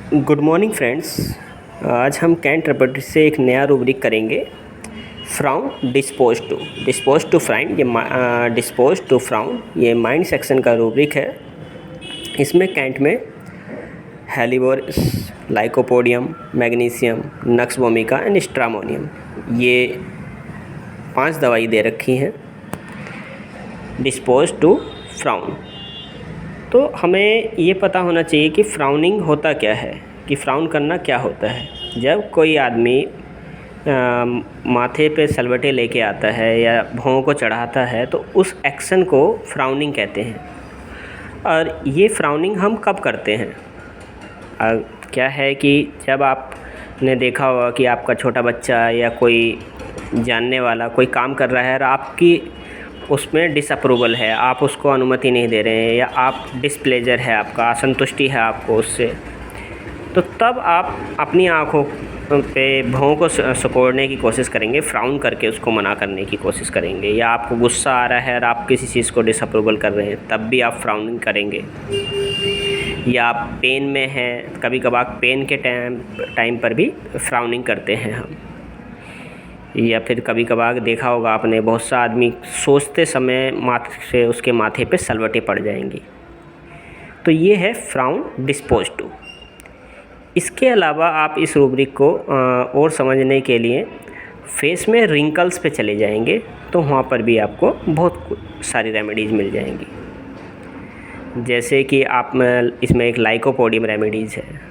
Good morning friends. आज हम cantt repertory से एक नया रूब्रिक करेंगे, फ्राउन डिस्पोज टू फ्राइन। ये डिस्पोज टू फ्राउन ये माइंड सेक्शन का रूब्रिक है। इसमें कैंट में helleborus, lycopodium, magnesium, nux vomica and stramonium ये 5 दवाई दे रखी हैं डिस्पोज टू फ्राउन। तो हमें ये पता होना चाहिए कि फ्राउनिंग होता क्या है, कि फ्राउन करना क्या होता है। जब कोई आदमी माथे पे सलवटे लेके आता है या भौं को चढ़ाता है तो उस एक्शन को फ्राउनिंग कहते हैं। और ये फ्राउनिंग हम कब करते हैं? क्या है कि जब आपने देखा होगा कि आपका छोटा बच्चा या कोई जानने वाला कोई काम कर रहा है और आपकी उसमें डिसअप्रूवल है, आप उसको अनुमति नहीं दे रहे हैं या आप डिसप्लेजर है, आपका असंतुष्टि है आपको उससे, तो तब आप अपनी आँखों पे भौं को सिकोड़ने की कोशिश करेंगे, फ्राउन करके उसको मना करने की कोशिश करेंगे। या आपको गुस्सा आ रहा है और आप किसी चीज़ को डिसअप्रूवल कर रहे हैं तब भी आप फ्राउनिंग करेंगे। या आप पेन में हैं, कभी कभार पेन के टाइम पर भी फ्राउनिंग करते हैं हम। या फिर कभी कभार देखा होगा आपने, बहुत सा आदमी सोचते समय माथे से उसके माथे पे सलवटें पड़ जाएंगी। तो ये है फ्राउन डिस्पोज टू। इसके अलावा आप इस रूब्रिक को और समझने के लिए फेस में रिंकल्स पे चले जाएंगे तो वहाँ पर भी आपको बहुत सारी रेमेडीज़ मिल जाएंगी। जैसे कि आप इसमें एक लाइकोपोडियम रेमेडीज़ है।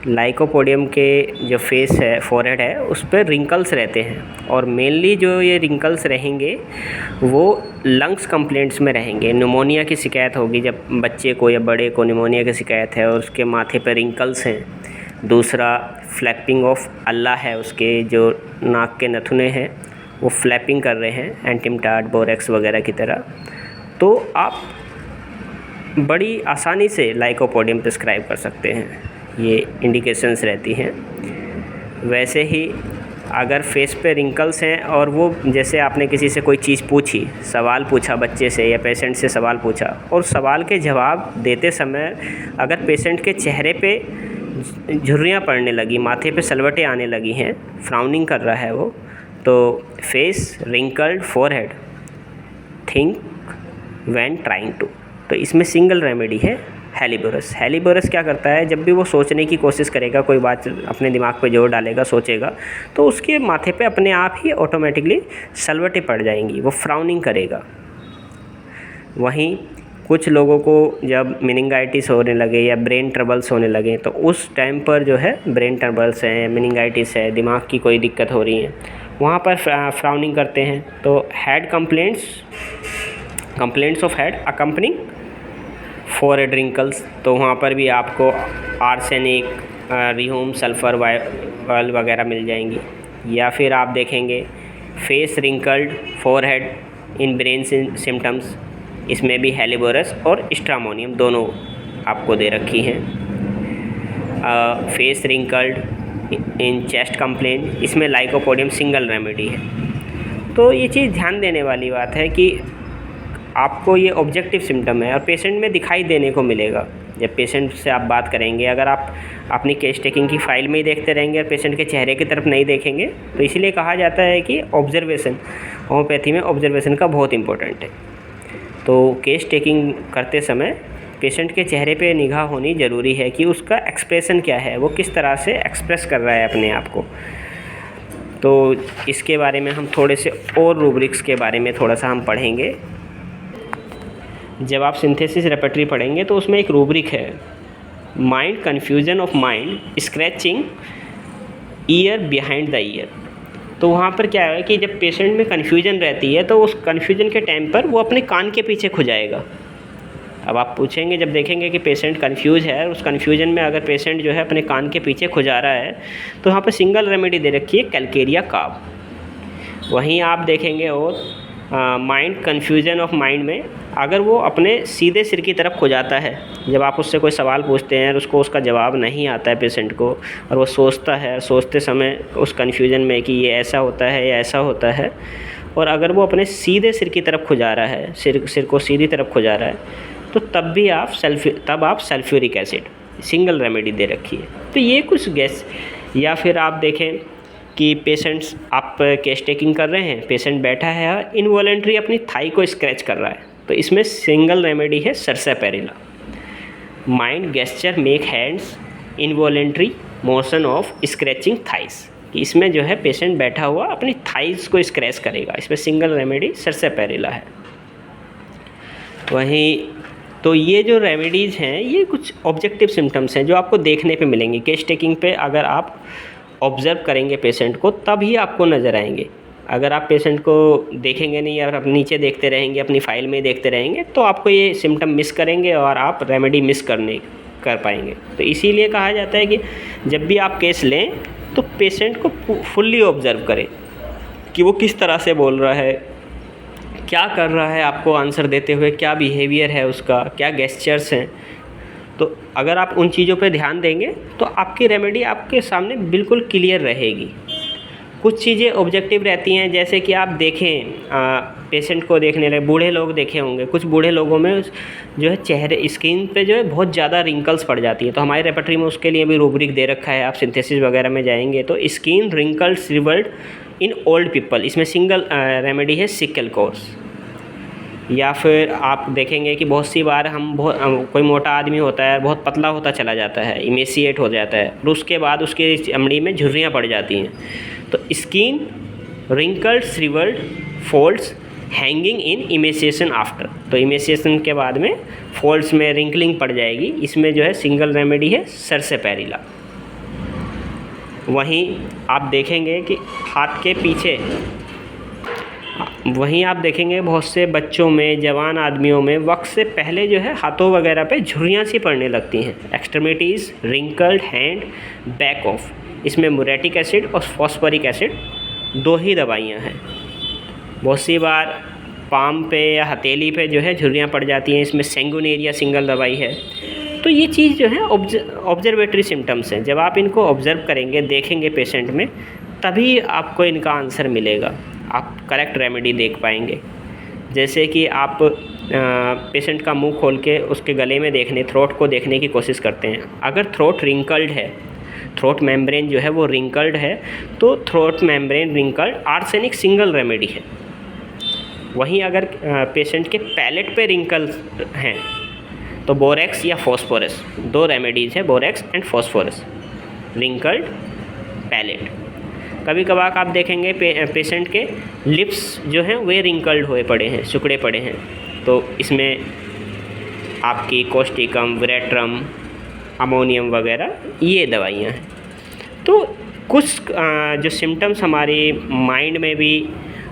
लाइकोपोडियम के जो फेस है, फोरहेड है, उस पर रिंकल्स रहते हैं और मेनली जो ये रिंकल्स रहेंगे वो लंग्स कंप्लेंट्स में रहेंगे। निमोनिया की शिकायत होगी जब बच्चे को या बड़े को निमोनिया की शिकायत है और उसके माथे पर रिंकल्स हैं। दूसरा फ्लैपिंग ऑफ अल्लाह है, उसके जो नाक के नथुने हैं वो फ्लैपिंग कर रहे हैं एंटिमटाड, बोरेक्स वगैरह की तरह। तो आप बड़ी आसानी से लाइकोपोडियम प्रिस्क्राइब कर सकते हैं, ये इंडिकेशंस रहती हैं। वैसे ही अगर फेस पे रिंकल्स हैं और वो जैसे आपने किसी से कोई चीज़ पूछी, सवाल पूछा बच्चे से या पेशेंट से सवाल पूछा और सवाल के जवाब देते समय अगर पेशेंट के चेहरे पे झुर्रियाँ पड़ने लगी, माथे पे सलवटें आने लगी हैं, फ्राउनिंग कर रहा है वो, तो face wrinkled forehead, think when trying to. तो इसमें सिंगल रेमेडी है हेलिबोरस। हेलिबोरस क्या करता है, जब भी वो सोचने की कोशिश करेगा, कोई बात अपने दिमाग पे जोर डालेगा, सोचेगा, तो उसके माथे पे अपने आप ही ऑटोमेटिकली सलवटें पड़ जाएंगी, वो फ्राउनिंग करेगा। वहीं कुछ लोगों को जब मेनिंगाइटिस होने लगे या ब्रेन ट्रबल्स होने लगे तो उस टाइम पर जो है ब्रेन ट्रबल्स हैं, मेनिंगाइटिस है, दिमाग की कोई दिक्कत हो रही है, वहाँ पर फ्राउनिंग करते हैं। तो head complaints of head accompanying forehead wrinkles, तो वहाँ पर भी आपको आर्सेनिक, रिहूम, सल्फ़र ऑयल वगैरह मिल जाएंगी। या फिर आप देखेंगे face wrinkled forehead in brain symptoms, इसमें भी हेलिबोरस और स्ट्रामोनियम दोनों आपको दे रखी हैं। Face wrinkled in chest complaint, इसमें लाइकोपोडियम सिंगल रेमेडी है। तो ये चीज़ ध्यान देने वाली बात है कि आपको ये ऑब्जेक्टिव सिम्टम है और पेशेंट में दिखाई देने को मिलेगा। जब पेशेंट से आप बात करेंगे, अगर आप अपनी केस टेकिंग की फ़ाइल में ही देखते रहेंगे और पेशेंट के चेहरे की तरफ नहीं देखेंगे, तो इसलिए कहा जाता है कि ऑब्जर्वेशन, होम्योपैथी में ऑब्जर्वेशन का बहुत इंपॉर्टेंट है। तो केस टेकिंग करते समय पेशेंट के चेहरे पे निगाह होनी ज़रूरी है कि उसका एक्सप्रेशन क्या है, वो किस तरह से एक्सप्रेस कर रहा है अपने आप को। तो इसके बारे में हम थोड़े से और रूब्रिक्स के बारे में थोड़ा सा हम पढ़ेंगे। जब आप सिंथेसिस रेपर्टरी पढ़ेंगे तो उसमें एक रूब्रिक है, mind confusion of mind scratching year behind the year. तो वहाँ पर क्या है कि जब पेशेंट में कन्फ्यूजन रहती है तो उस कन्फ्यूजन के टाइम पर वो अपने कान के पीछे खुजाएगा। अब आप पूछेंगे, जब देखेंगे कि पेशेंट कन्फ्यूज है, उस कन्फ्यूजन में अगर पेशेंट जो है अपने कान के पीछे खुजा रहा है तो वहाँ पर सिंगल रेमेडी दे रखी है, कैलकेरिया काव। वहीं आप देखेंगे और माइंड कन्फ्यूजन ऑफ माइंड में अगर वो अपने सीधे सिर की तरफ खुजाता है, जब आप उससे कोई सवाल पूछते हैं और उसको उसका जवाब नहीं आता है पेशेंट को, और वो सोचता है, सोचते समय उस कन्फ्यूजन में कि ये ऐसा होता है या ऐसा होता है, और अगर वो अपने सीधे सिर की तरफ खुजा रहा है, सिर को सीधी तरफ खुजा रहा है, तो तब आप सल्फ्यूरिक एसिड सिंगल रेमेडी दे रखी है। तो ये कुछ गैस, या फिर आप देखें कि पेशेंट्स, आप केस टेकिंग कर रहे हैं, पेशेंट बैठा है इनवॉलेंट्री अपनी थाई को स्क्रैच कर रहा है, तो इसमें सिंगल रेमेडी है sarsaparilla. Mind gesture make hands involuntary motion of scratching thighs, कि इसमें जो है पेशेंट बैठा हुआ अपनी थाइस को स्क्रैच करेगा, इसमें सिंगल रेमेडी सर्सेपेरिला है। वहीं तो ये जो रेमेडीज़ हैं ये कुछ ऑब्जेक्टिव सिम्टम्स हैं जो आपको देखने पे मिलेंगे केस टेकिंग पे। अगर आप ऑब्ज़र्व करेंगे पेशेंट को तभी आपको नज़र आएंगे। अगर आप पेशेंट को देखेंगे नहीं और आप नीचे देखते रहेंगे, अपनी फ़ाइल में देखते रहेंगे, तो आपको ये सिम्टम मिस करेंगे और आप रेमेडी मिस कर पाएंगे। तो इसीलिए कहा जाता है कि जब भी आप केस लें तो पेशेंट को फुल्ली ऑब्ज़र्व करें कि वो किस तरह से बोल रहा है, क्या कर रहा है आपको आंसर देते हुए, क्या बिहेवियर है उसका, क्या गेस्चर्स हैं। तो अगर आप उन चीज़ों पे ध्यान देंगे तो आपकी रेमेडी आपके सामने बिल्कुल क्लियर रहेगी। कुछ चीज़ें ऑब्जेक्टिव रहती हैं, जैसे कि आप देखें पेशेंट को देखने लगे, बूढ़े लोग देखे होंगे, कुछ बूढ़े लोगों में जो है चेहरे स्किन पे जो है बहुत ज़्यादा रिंकल्स पड़ जाती है। तो हमारी रेपर्टरी में उसके लिए भी रूब्रिक दे रखा है, आप सिंथेसिस वगैरह में जाएंगे तो skin wrinkled shrivelled in old people, इसमें सिंगल रेमेडी है सिकल कोर्स। या फिर आप देखेंगे कि बहुत सी बार कोई मोटा आदमी होता है, बहुत पतला होता चला जाता है, इमेसिएट हो जाता है, और उसके बाद उसकी चमड़ी में झुर्रियाँ पड़ जाती हैं। तो skin wrinkled shrivelled folds hanging in emaciation after, तो इमेसिएशन के बाद में फोल्ड्स में रिंकलिंग पड़ जाएगी, इसमें जो है सिंगल रेमेडी है सर्सेपेरिला। वहीं आप देखेंगे कि हाथ के पीछे, वहीं आप देखेंगे बहुत से बच्चों में, जवान आदमियों में वक्त से पहले जो है हाथों वगैरह पे झुर्रियाँ सी पड़ने लगती हैं। Extremities wrinkled hand back of, इसमें मुरेटिक एसिड और फॉस्फोरिक एसिड 2 ही दवाइयाँ हैं। बहुत सी बार पाम पे या हथेली पे जो है झुर्रियाँ पड़ जाती हैं, इसमें सैंगुनेरिया सिंगल दवाई है। तो ये चीज़ जो है ऑब्जर्वेटरी सिम्टम्स हैं। जब आप इनको ऑब्ज़र्व करेंगे, देखेंगे पेशेंट में, तभी आपको इनका आंसर मिलेगा, आप करेक्ट रेमेडी देख पाएंगे। जैसे कि आप पेशेंट का मुंह खोल के उसके गले में देखने, थ्रोट को देखने की कोशिश करते हैं। अगर थ्रोट रिंकल्ड है, थ्रोट मेम्ब्रेन जो है वो रिंकल्ड है, तो throat membrane wrinkled arsenic single remedy है। वहीं अगर पेशेंट के पैलेट पे रिंकल्स हैं तो बोरेक्स या फॉस्फोरस, 2 रेमेडीज़ है, borax and phosphorus, wrinkled palate. कभी कभार आप देखेंगे पेशेंट के लिप्स जो हैं वे रिंकल्ड हुए पड़े हैं, सिकुड़े पड़े हैं, तो इसमें आपकी कोस्टिकम, वेरेट्रम, अमोनियम वगैरह ये दवाइयाँ हैं। तो कुछ जो सिम्टम्स हमारे माइंड में भी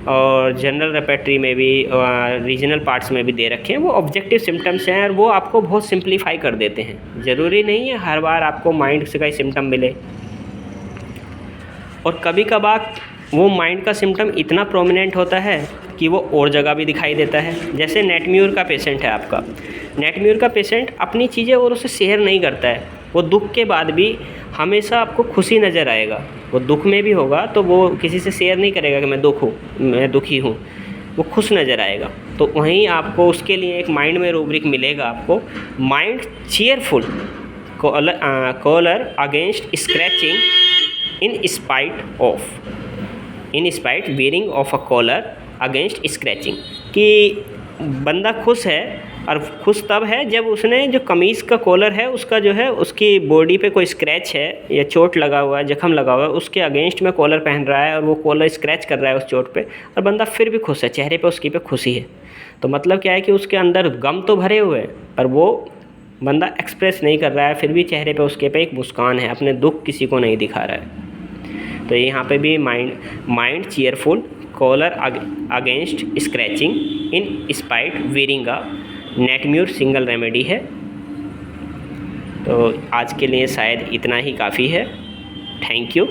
और जनरल रेपर्टरी में भी और रीजनल पार्ट्स में भी दे रखे हैं, वो ऑब्जेक्टिव सिम्टम्स हैं और वो आपको बहुत सिंप्लीफाई कर देते हैं। ज़रूरी नहीं है हर बार आपको माइंड से का ही सिम्टम मिले, और कभी कभार वो माइंड का सिम्टम इतना प्रोमिनेंट होता है कि वो और जगह भी दिखाई देता है। जैसे नेटम्यूर का पेशेंट है आपका, नेटम्यूर का पेशेंट अपनी चीज़ें और उसे शेयर नहीं करता है, वो दुख के बाद भी हमेशा आपको खुशी नज़र आएगा। वो दुख में भी होगा तो वो किसी से शेयर नहीं करेगा कि मैं दुखी हूँ, वो खुश नज़र आएगा। तो वहीं आपको उसके लिए एक माइंड में रूब्रिक मिलेगा आपको, mind cheerful collar against scratching in spite wearing of a collar against scratching, कि बंदा खुश है, और खुश तब है जब उसने जो कमीज़ का कॉलर है उसका जो है उसकी बॉडी पे कोई स्क्रैच है या चोट लगा हुआ है, जख्म लगा हुआ है, उसके अगेंस्ट में कॉलर पहन रहा है और वो कॉलर स्क्रैच कर रहा है उस चोट पे, और बंदा फिर भी खुश है, चेहरे पे उसकी पे खुशी है। तो मतलब क्या है कि उसके अंदर गम तो भरे हुए हैं पर वो बंदा एक्सप्रेस नहीं कर रहा है, फिर भी चेहरे पे उसके पे एक मुस्कान है, अपने दुख किसी को नहीं दिखा रहा है। तो यहाँ पे भी mind cheerful collar against scratching in spite wearing a natrum mur single remedy है। तो आज के लिए शायद इतना ही काफ़ी है। Thank you.